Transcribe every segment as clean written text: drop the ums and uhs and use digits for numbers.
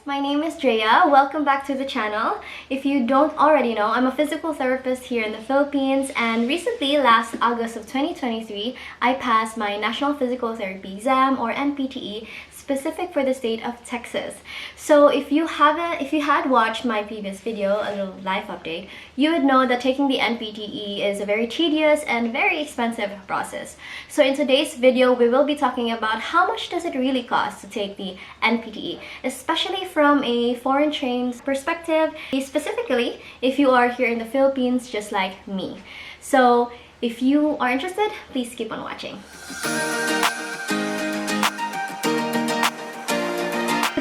my name is Drea. Welcome back to the channel. If you don't already know, I'm a physical therapist here in the Philippines, and recently, last August of 2023, I passed my National Physical Therapy Exam, or NPTE, specific for the state of Texas. So if you had watched my previous video, a little life update, you would know that taking the NPTE is a very tedious and very expensive process. So in today's video, we will be talking about how much does it really cost to take the NPTE, especially from a foreign trained perspective, specifically if you are here in the Philippines just like me. So if you are interested, please keep on watching.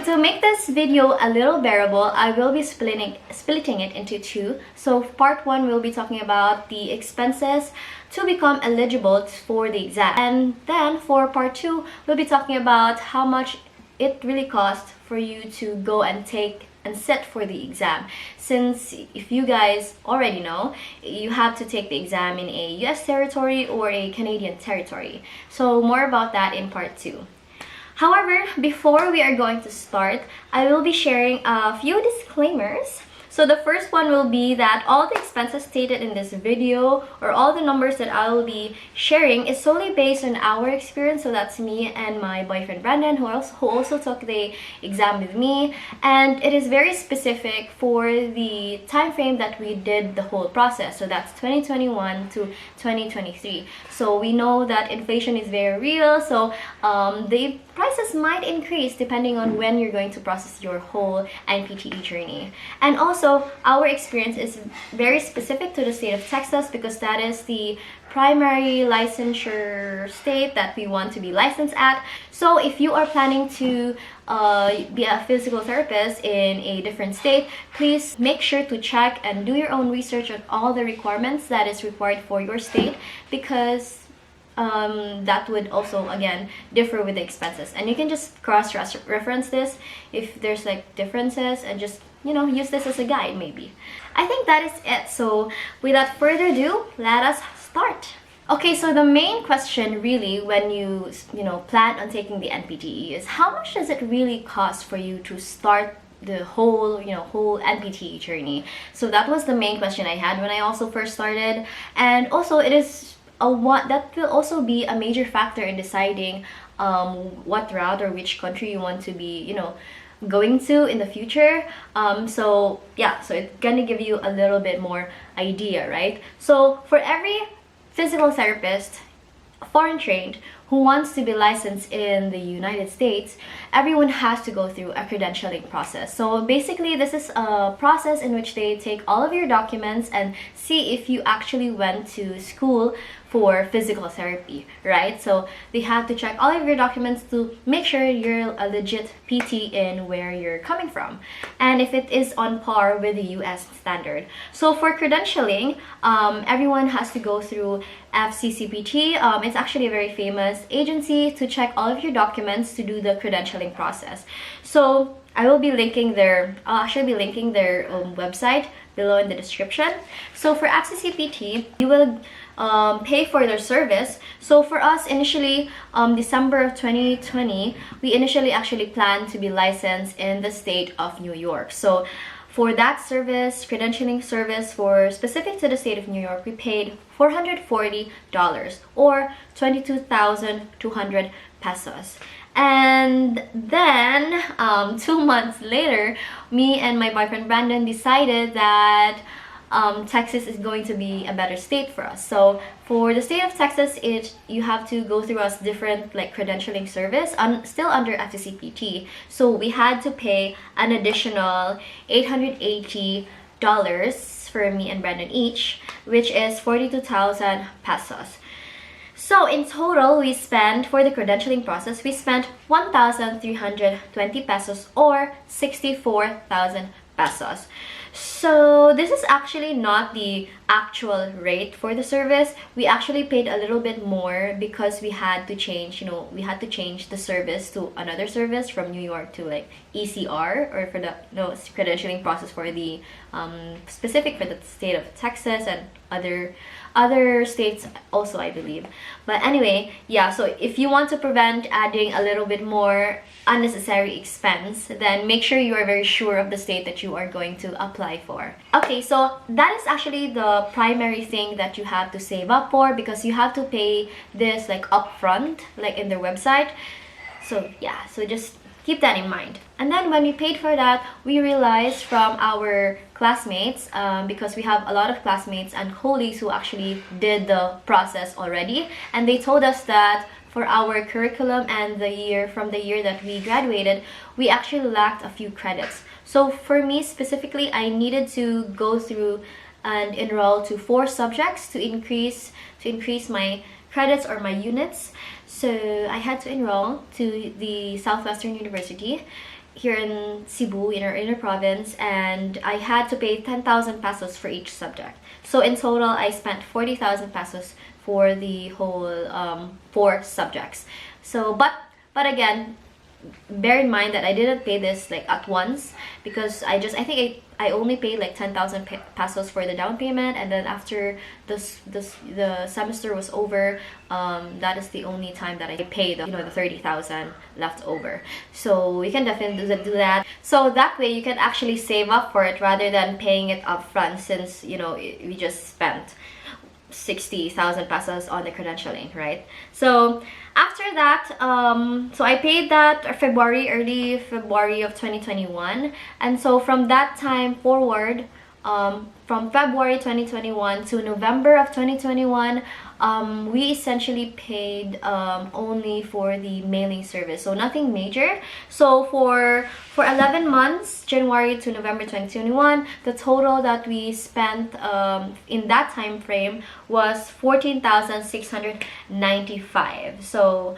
To make this video a little bearable, I will be splitting it into two. So part one, we'll be talking about the expenses to become eligible for the exam. And then for part two, we'll be talking about how much it really costs for you to go and take and sit for the exam. Since if you guys already know, you have to take the exam in a US territory or a Canadian territory. So more about that in part two. However, before we are going to start, I will be sharing a few disclaimers. So the first one will be that all the expenses stated in this video, or all the numbers that I will be sharing, is solely based on our experience. So that's me and my boyfriend Brandon, who also took the exam with me, and it is very specific for the time frame that we did the whole process. So that's 2021 to 2023. So we know that inflation is very real, so the prices might increase depending on when you're going to process your whole NPTE journey. And also, our experience is very specific to the state of Texas because that is the primary licensure state that we want to be licensed at. So if you are planning to be a physical therapist in a different state, please make sure to check and do your own research on all the requirements that is required for your state, because that would also again differ with the expenses, and you can just cross-reference this if there's like differences, and just use this as a guide maybe. I think that is it. So without further ado, let us start. Okay, so the main question really when you plan on taking the NPTE is how much does it really cost for you to start the whole NPTE journey. So that was the main question I had when I also first started, and also it is that will also be a major factor in deciding what route or which country you want to be going to in the future. So it's gonna give you a little bit more idea, right? So for every physical therapist, foreign trained, who wants to be licensed in the United States, everyone has to go through a credentialing process. So basically, this is a process in which they take all of your documents and see if you actually went to school for physical therapy, right? So they have to check all of your documents to make sure you're a legit PT in where you're coming from, and if it is on par with the US standard. So for credentialing, everyone has to go through FCCPT. It's actually a very famous agency to check all of your documents to do the credentialing process. So I'll actually be linking their website below in the description. So for FCCPT, you will pay for their service. So for us, initially, December of 2020, we initially actually planned to be licensed in the state of New York. So for that service, credentialing service for specific to the state of New York, we paid $440 or 22,200 pesos. And then 2 months later, me and my boyfriend Brandon decided that Texas is going to be a better state for us. So for the state of Texas, you have to go through a different credentialing service, still under FCCPT. So we had to pay an additional $880 for me and Brandon each, which is 42,000 pesos. So in total, we spent, for the credentialing process, we spent 1,320 pesos or 64,000 pesos. So this is actually not the actual rate for the service. We actually paid a little bit more because we had to change, we had to change the service to another service from New York to like ECR, or for the credentialing process for the specific for the state of Texas and other states also, I believe. But anyway, yeah, so if you want to prevent adding a little bit more unnecessary expense, then make sure you are very sure of the state that you are going to apply for. Okay, so that is actually the primary thing that you have to save up for, because you have to pay this like upfront, like in their website. So yeah, so just keep that in mind. And then when we paid for that, we realized from our classmates, because we have a lot of classmates and colleagues who actually did the process already, and they told us that for our curriculum and from the year that we graduated, we actually lacked a few credits. So for me specifically, I needed to go through and enroll to 4 subjects to increase my credits or my units. So I had to enroll to the Southwestern University here in Cebu, in our inner province, and I had to pay 10,000 pesos for each subject. So in total, I spent 40,000 pesos for the whole 4 subjects. So but again, bear in mind that I didn't pay this like at once, because I think I only paid like 10,000 pesos for the down payment, and then after the semester was over, that is the only time that I paid the 30,000 left over. So you can definitely do that. So that way you can actually save up for it rather than paying it upfront, since we just spent 60,000 pesos on the credentialing, right? So after that, so I paid that early February of 2021, and so from that time forward, from February 2021 to November of 2021, we essentially paid only for the mailing service, so nothing major. So for 11 months, January to November 2021, the total that we spent in that time frame was 14,695. So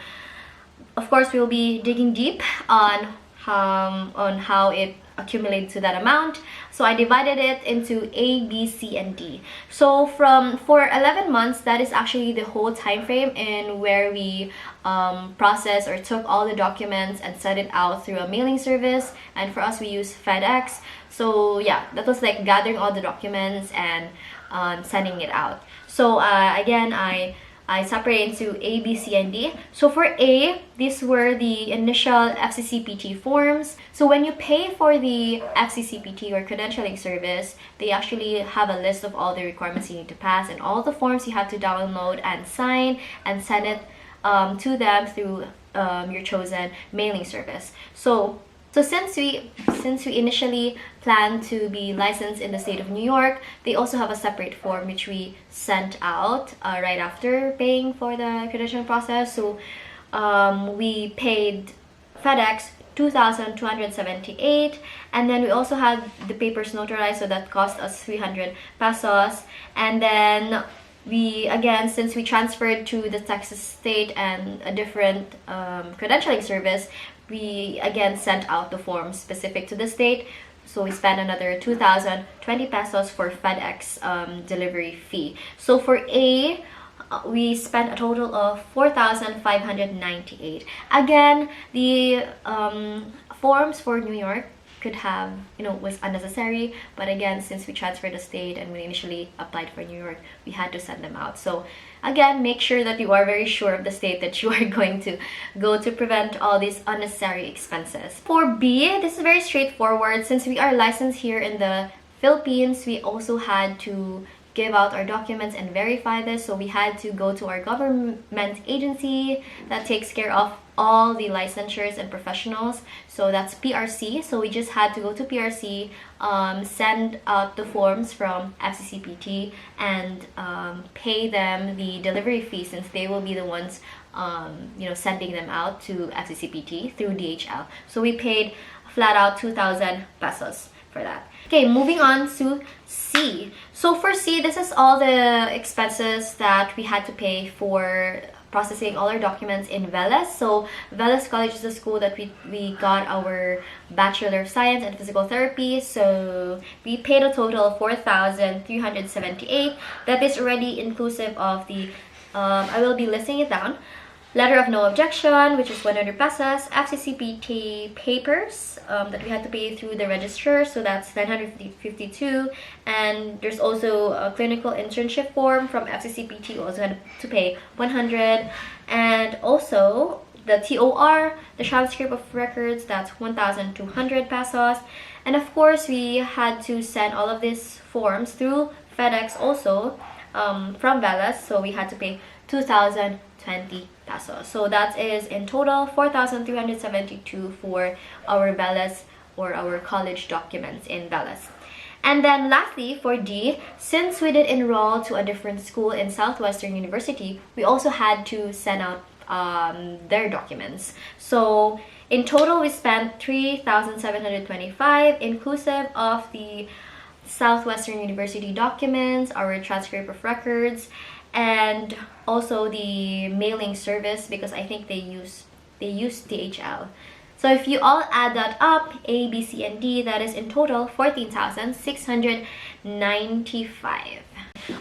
of course we'll be digging deep on how it accumulated to that amount. So I divided it into A, B, C, and D. So for 11 months, that is actually the whole time frame in where we processed or took all the documents and sent it out through a mailing service. And for us, we use FedEx. So yeah, that was like gathering all the documents and sending it out. So again, I separate into A, B, C, and D. So for A, these were the initial FCCPT forms. So when you pay for the FCCPT or credentialing service, they actually have a list of all the requirements you need to pass and all the forms you have to download and sign and send it to them through your chosen mailing service. So since we initially planned to be licensed in the state of New York, they also have a separate form which we sent out right after paying for the credentialing process. So we paid FedEx 2,278, and then we also had the papers notarized, so that cost us 300 pesos. And then again, since we transferred to the Texas state and a different credentialing service, we again sent out the forms specific to the state. So we spent another 2,020 pesos for FedEx delivery fee. So for A, we spent a total of 4,598. Again, the forms for New York could have, was unnecessary, but again, since we transferred the state and we initially applied for New York, we had to send them out. So again, make sure that you are very sure of the state that you are going to go to prevent all these unnecessary expenses. For B, this is very straightforward. Since we are licensed here in the Philippines, we also had to give out our documents and verify this. So we had to go to our government agency that takes care of all the licensures and professionals. So that's PRC. So we just had to go to PRC, send out the forms from FCCPT, and pay them the delivery fee, since they will be the ones sending them out to FCCPT through DHL. So we paid flat out 2,000 pesos for that. Okay, moving on to C. So for C, this is all the expenses that we had to pay for processing all our documents in Veles. So Veles College is the school that we got our Bachelor of Science in Physical Therapy. So we paid a total of 4,378. That is already inclusive of the, I will be listing it down. Letter of no objection, which is 100 pesos. FCCPT papers that we had to pay through the registrar, so that's 952. And there's also a clinical internship form from FCCPT, you also had to pay 100. And also the TOR, the transcript of records, that's 1,200 pesos. And of course, we had to send all of these forms through FedEx also from Veles, so we had to pay 2,020 pesos. So that is in total 4,372 for our Veles or our college documents in Veles. And then lastly, for D, since we did enroll to a different school in Southwestern University, we also had to send out their documents. So in total, we spent 3,725 inclusive of the Southwestern University documents, our transcript of records, and also the mailing service, because I think they use DHL. So if you all add that up, A, B, C, and D, that is in total 14,695.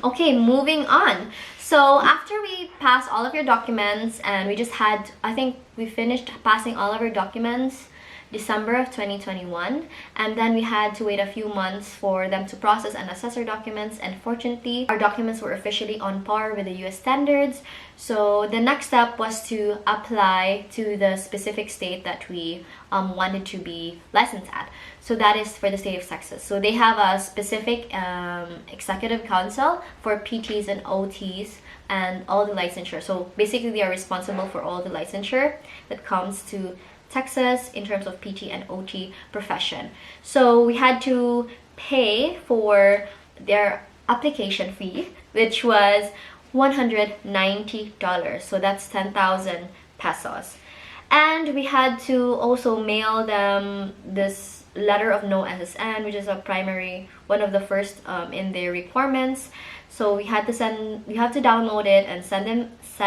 Okay, moving on. So after we passed all of your documents, and we just had, I think we finished passing all of our documents December of 2021, and then we had to wait a few months for them to process and assess our documents, and fortunately our documents were officially on par with the US standards. So the next step was to apply to the specific state that we wanted to be licensed at. So that is for the state of Texas. So they have a specific executive council for PTs and OTs and all the licensure. So basically they are responsible for all the licensure that comes to Texas in terms of PT and OT profession. So we had to pay for their application fee, which was $190. So that's 10,000 pesos. And we had to also mail them this letter of no SSN, which is a primary, one of the first in their requirements. So we have to download it and send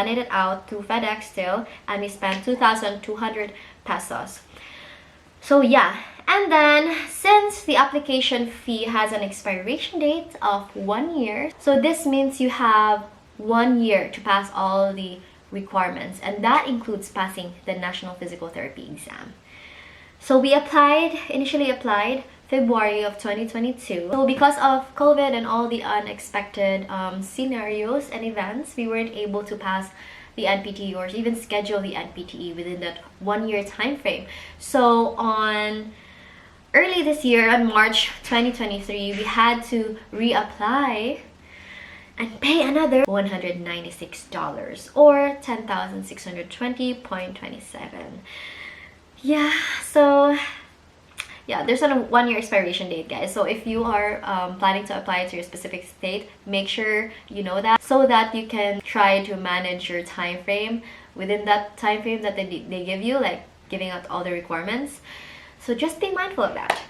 it out through FedEx still, and we spent 2,200 pesos. So yeah, and then since the application fee has an expiration date of 1 year, so this means you have 1 year to pass all the requirements, and that includes passing the National Physical Therapy exam. So we initially applied February of 2022. So because of COVID and all the unexpected scenarios and events, we weren't able to pass the NPTE or even schedule the NPTE within that 1 year time frame. So on early this year, on March 2023, we had to reapply and pay another $196 or 10,620.27. Yeah, so yeah, there's a 1 year expiration date, guys. So if you are planning to apply to your specific state, make sure you know that, so that you can try to manage your time frame within that time frame that they give you, like giving out all the requirements. So just be mindful of that.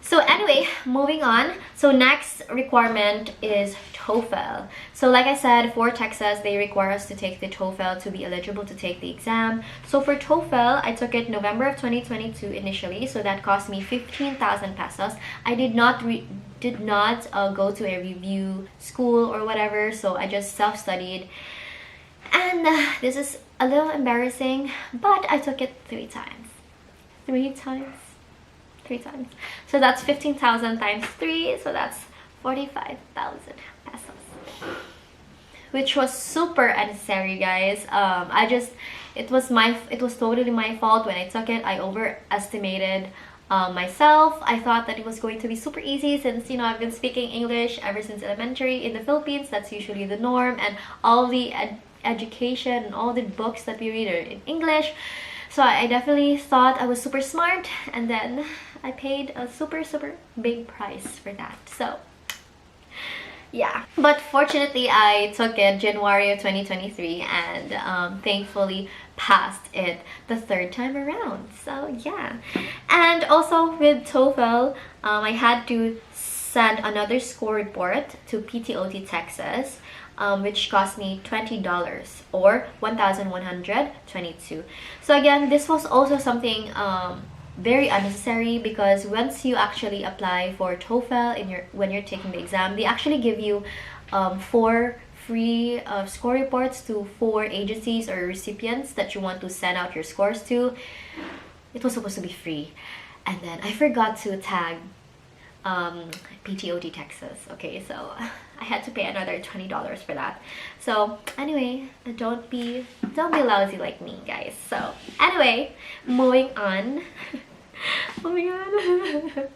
So anyway, moving on. So next requirement is TOEFL. So like I said, for Texas, they require us to take the TOEFL to be eligible to take the exam. So for TOEFL, I took it November of 2022 initially, so that cost me 15,000 pesos. I did not go to a review school or whatever, so I just self-studied. And this is a little embarrassing, but I took it 3 times. 3 times. So that's 15,000 times 3, so that's 45,000 pesos, which was super unnecessary, guys. It was totally my fault. When I took it, I overestimated myself. I thought that it was going to be super easy, since I've been speaking English ever since elementary in the Philippines. That's usually the norm, and all the education and all the books that we read are in English. So I definitely thought I was super smart, and then I paid a super big price for that. So yeah, but fortunately I took it January of 2023, and thankfully passed it the 3rd time around. So yeah, and also with TOEFL, I had to send another score report to PTOT Texas. which cost me $20 or 1,122. So again, this was also something very unnecessary, because once you actually apply for TOEFL when you're taking the exam, they actually give you 4 free score reports to 4 agencies or recipients that you want to send out your scores to. It was supposed to be free, and then I forgot to tag PTOT Texas. Okay, so I had to pay another $20 for that. So anyway, don't be lousy like me, guys. So anyway, moving on. Oh my god.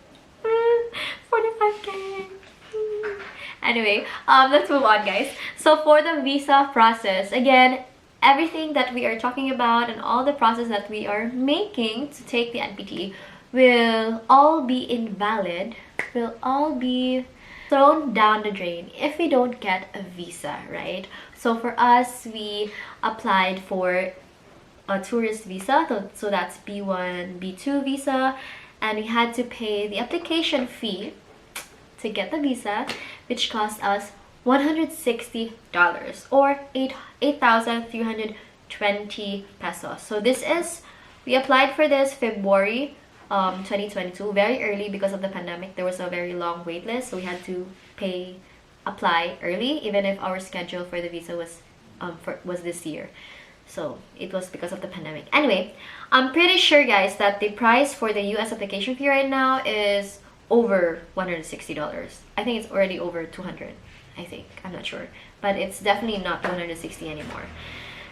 45K. Anyway, let's move on, guys. So for the visa process, again, everything that we are talking about and all the process that we are making to take the NPTE will all be invalid, will all be thrown down the drain if we don't get a visa, right? So for us, we applied for a tourist visa, so that's B1, B2 visa, and we had to pay the application fee to get the visa, which cost us $160 or 8,320 pesos. So this is, we applied for this February 2022, very early because of the pandemic. There was a very long wait list, so we had to apply early, even if our schedule for the visa was this year. So it was because of the pandemic. Anyway, I'm pretty sure, guys, that the price for the US application fee right now is over $160. I think it's already over 200. I think, I'm not sure, but it's definitely not 160 anymore.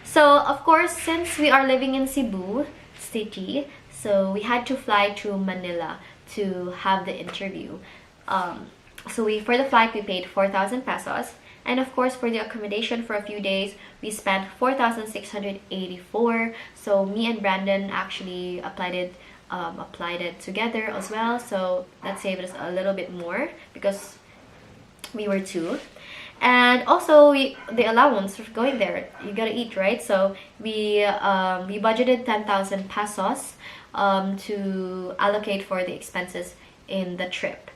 So of course, since we are living in Cebu City, so we had to fly to Manila to have the interview. So for the flight, we paid 4,000 pesos. And of course, for the accommodation for a few days, we spent 4,684. So me and Brandon actually applied it together as well. So that saved us a little bit more because we were 2. And also the allowance for going there, you gotta eat, right? So we budgeted 10,000 pesos to allocate for the expenses in the trip.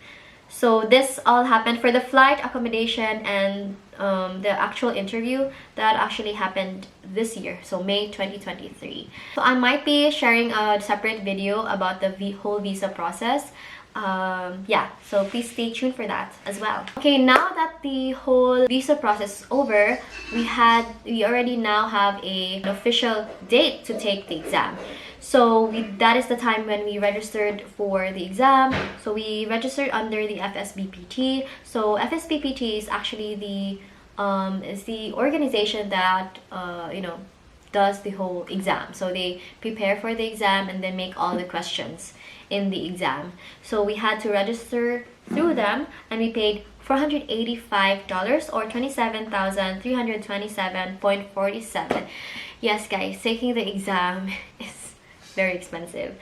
So this all happened for the flight, accommodation, and the actual interview that actually happened this year, so May 2023. So I might be sharing a separate video about the whole visa process. Yeah, so please stay tuned for that as well. Okay, now that the whole visa process is over, we already now have an official date to take the exam. So that is the time when we registered for the exam. So we registered under the FSBPT. So FSBPT is actually the organization that does the whole exam. So they prepare for the exam and then make all the questions in the exam. So we had to register through them, and we paid $485 or 27,327.47. Yes, guys, taking the exam is very expensive.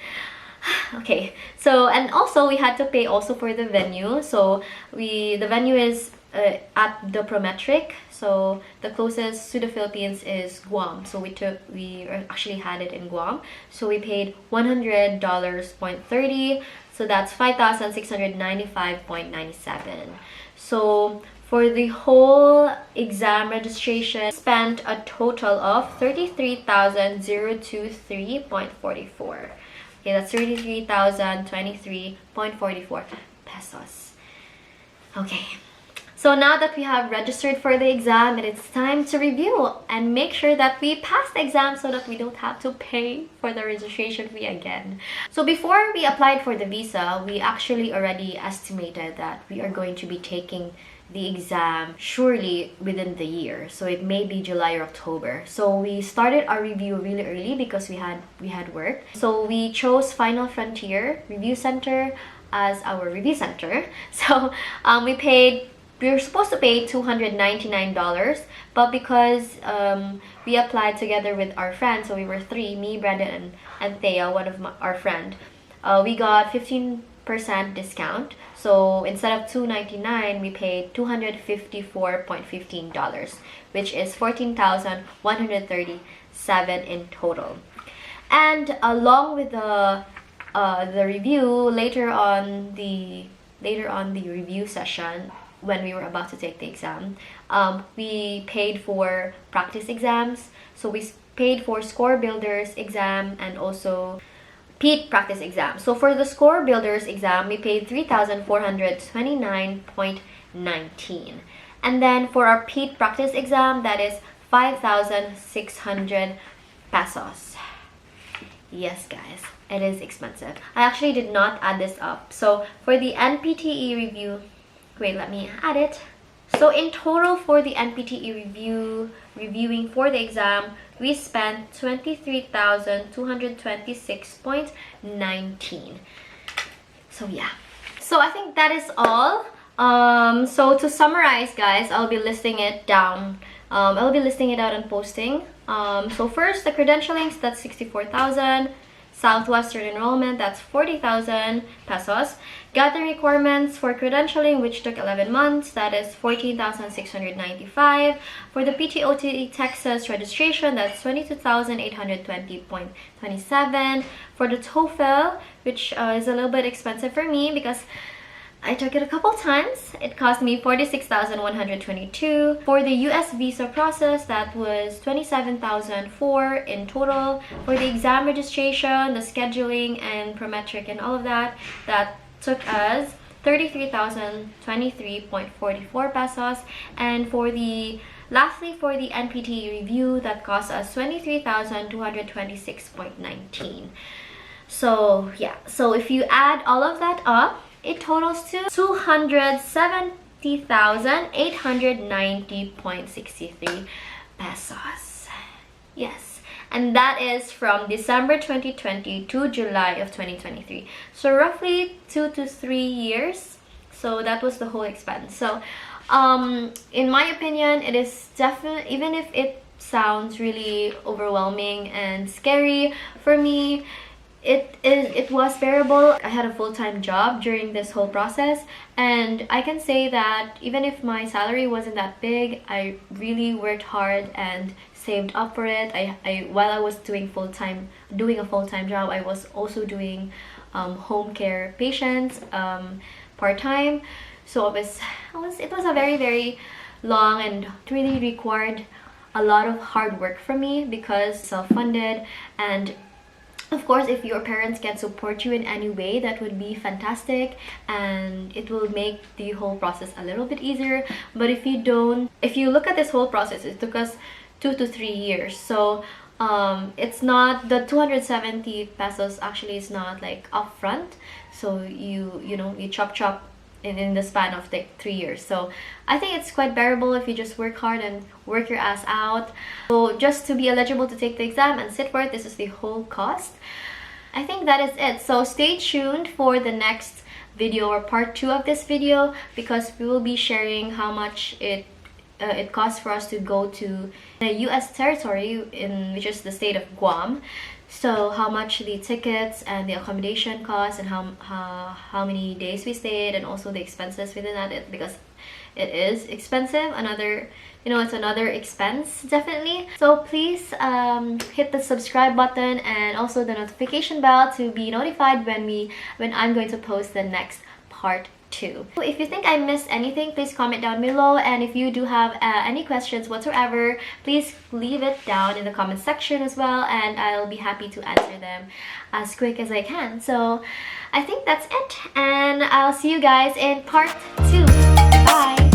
Okay, so and also we had to pay also for the venue. So the venue is at the Prometric. So the closest to the Philippines is Guam. So we actually had it in Guam. So we paid $100.30. So that's 5,695.97. So for the whole exam registration, spent a total of 33,023.44. Okay, that's 33,023.44 pesos. Okay. So now that we have registered for the exam, it's time to review and make sure that we pass the exam so that we don't have to pay for the registration fee again. So before we applied for the visa, we actually already estimated that we are going to be taking the exam surely within the year. So it may be July or October. So we started our review really early because we had work. So we chose Final Frontier Review Center as our review center. So we were supposed to pay $299, but because we applied together with our friends, so we were 3, me, Brandon, and Thea, one of our friend, we got 15% discount. So instead of $299, we paid $254.15, which is $14,137 in total. And along with the review, later on the review session, when we were about to take the exam. We paid for practice exams. So we paid for score builders exam and also PEAT practice exam. So for the score builders exam, we paid 3,429.19. And then for our PEAT practice exam, that is 5,600 pesos. Yes, guys, it is expensive. I actually did not add this up. So for the NPTE review, wait, let me add it. So in total for the NPTE reviewing for the exam, we spent 23,226.19. So yeah. So I think that is all. So to summarize, guys, I'll be listing it down. I'll be listing it out and posting. So first, the credentialings, that's 64,000. Southwestern enrollment, that's 40,000 pesos. Gathering requirements for credentialing, which took 11 months, that is 14,695. For the PTOT Texas registration, that's 22,820.27. For the TOEFL, which is a little bit expensive for me because I took it a couple times. It cost me 46,122. For the US visa process, that was 27,004 in total. For the exam registration, the scheduling and prometric and all of that, that took us 33,023.44 pesos. And for the lastly, for the NPTE review, that cost us 23,226.19. So yeah, so if you add all of that up, it totals to 270,890.63 pesos. Yes, and that is from December 2020 to July of 2023. So roughly 2 to 3 years. So that was the whole expense. So in my opinion, it is definitely, even if it sounds really overwhelming and scary, for me, it was bearable. I had a full-time job during this whole process, and I can say that even if my salary wasn't that big, I really worked hard and saved up for it. While I was doing a full-time job, I was also doing home care patients part-time. So it was a very, very long, and it really required a lot of hard work from me because self-funded. And of course, if your parents can support you in any way, that would be fantastic, and it will make the whole process a little bit easier. But if you don't, if you look at this whole process, it took us 2 to 3 years. So it's not, the 270 pesos actually is not like upfront. So you chop in the span of like 3 years. So I think it's quite bearable if you just work hard and work your ass out. So just to be eligible to take the exam and sit for it, this is the whole cost. I think that is it. So stay tuned for the next video or part 2 of this video, because we will be sharing how much it costs for us to go to the US territory, which is the state of Guam. So how much the tickets and the accommodation costs, and how many days we stayed, and also the expenses within that, because it is expensive. It's another expense, definitely. So please hit the subscribe button and also the notification bell to be notified when I'm going to post the next part 2. So if you think I missed anything, please comment down below, and if you do have any questions whatsoever, please leave it down in the comment section as well, and I'll be happy to answer them as quick as I can. So I think that's it, and I'll see you guys in part 2. Bye!